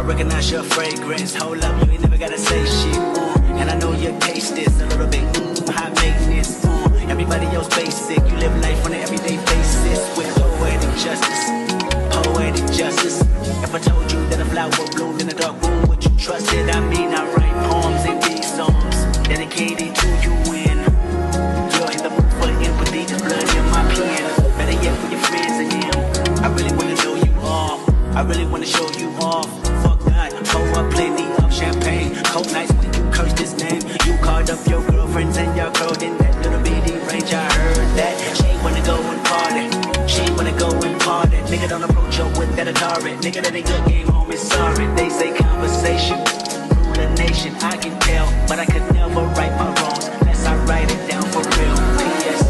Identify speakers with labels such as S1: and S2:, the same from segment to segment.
S1: recognize your fragrance. Hold up, you ain't never gotta say shit. And I know your taste is a little bit high maintenance. Everybody else basic. You live life on an everyday basis with poetic justice. Poetic justice. If I told you that a flower bloomed in a dark room, would you trust it? I mean, I write poems in these songs dedicated to you when you're in the mood for empathy. There's blood in my pen. Better yet, for your friends and them. I really wanna know you off. I really wanna show you off. Fuck that. Pour up plenty of champagne. Cold nights when you curse this name. You called up your girlfriends and your girl in that little bitty range. I heard that she wanna go and party. She wanna go and party. Nigga, don't approach her with that Atari. Nigga, that ain't good game, homie, sorry. They say conversation rule a nation. I can tell, but I could never right my wrongs unless I write it down for real. P.S.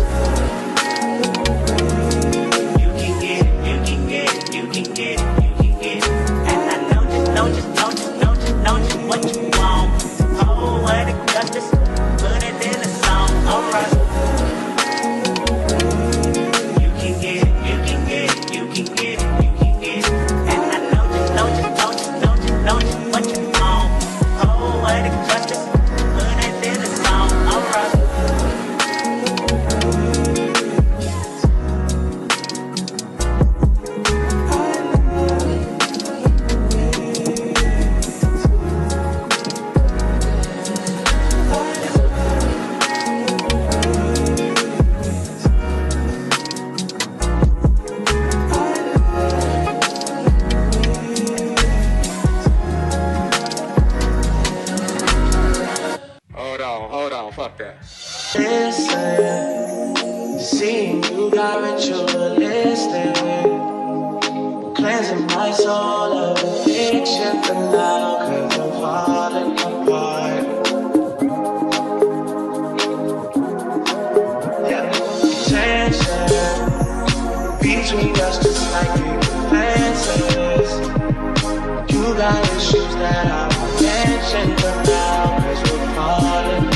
S1: You can get it, you can get it, you can get it, you can get it. And I know just what you want. Oh, what it justice, put it in a song, alright. You can get it, you can get it, you can get it, you can get it. And I know just what you want. Oh, what it justice, put it in a song, alright.
S2: Hold on, fuck that.
S3: Listen, seeing you got ritualistic, cleansing my soul of addiction for now, 'cause I'm falling apart. Yeah, tension between us just like it fences. You got issues that I won't mention for now, 'cause we're falling apart.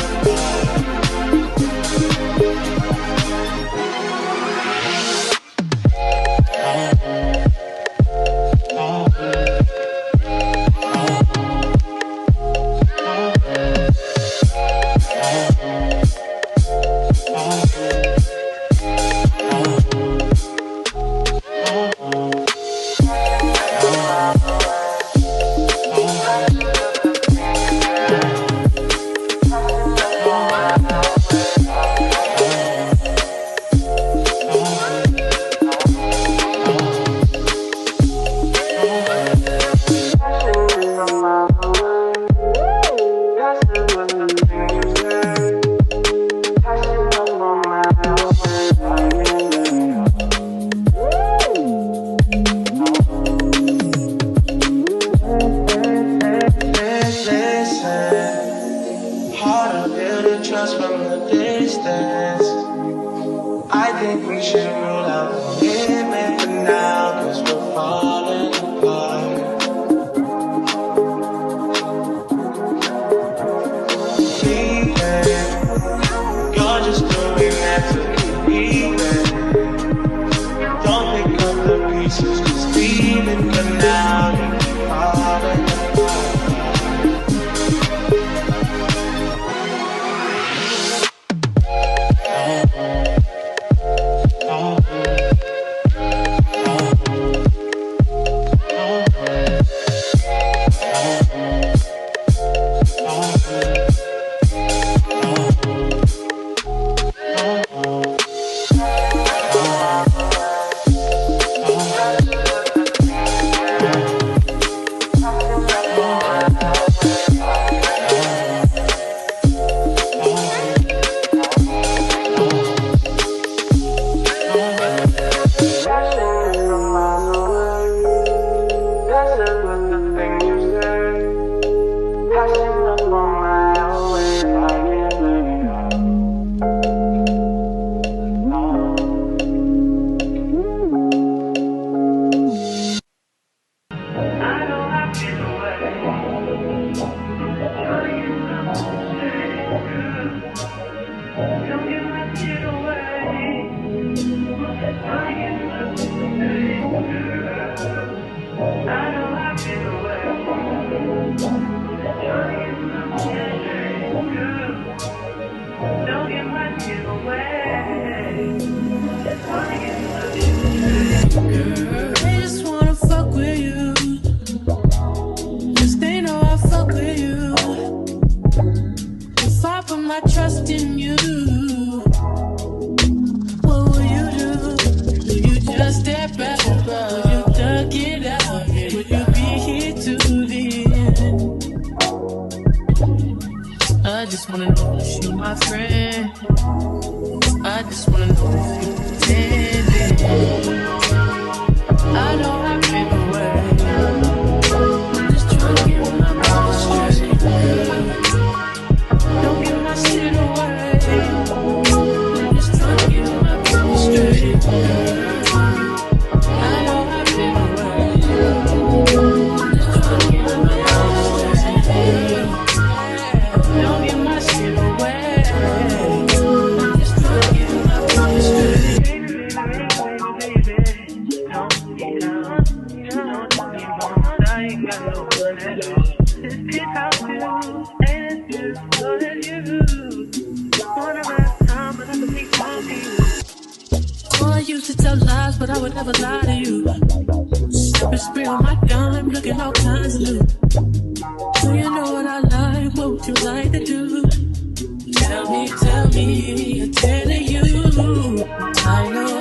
S3: my friend. I just wanna know if you pretending. I know I've been away. I'm just trying to get my mind straight. Don't give my shit away. I'm just trying to get my mind straight. I know I've been away. I'm just trying to get my mind straight. Don't give my shit away. I'm just trying to get my mind straight. I used to tell lies, but I would never lie to you. Step and spray on my dime, looking all kinds of new. Do you know what I like? What would you like to do? Tell me, I'm telling you. I know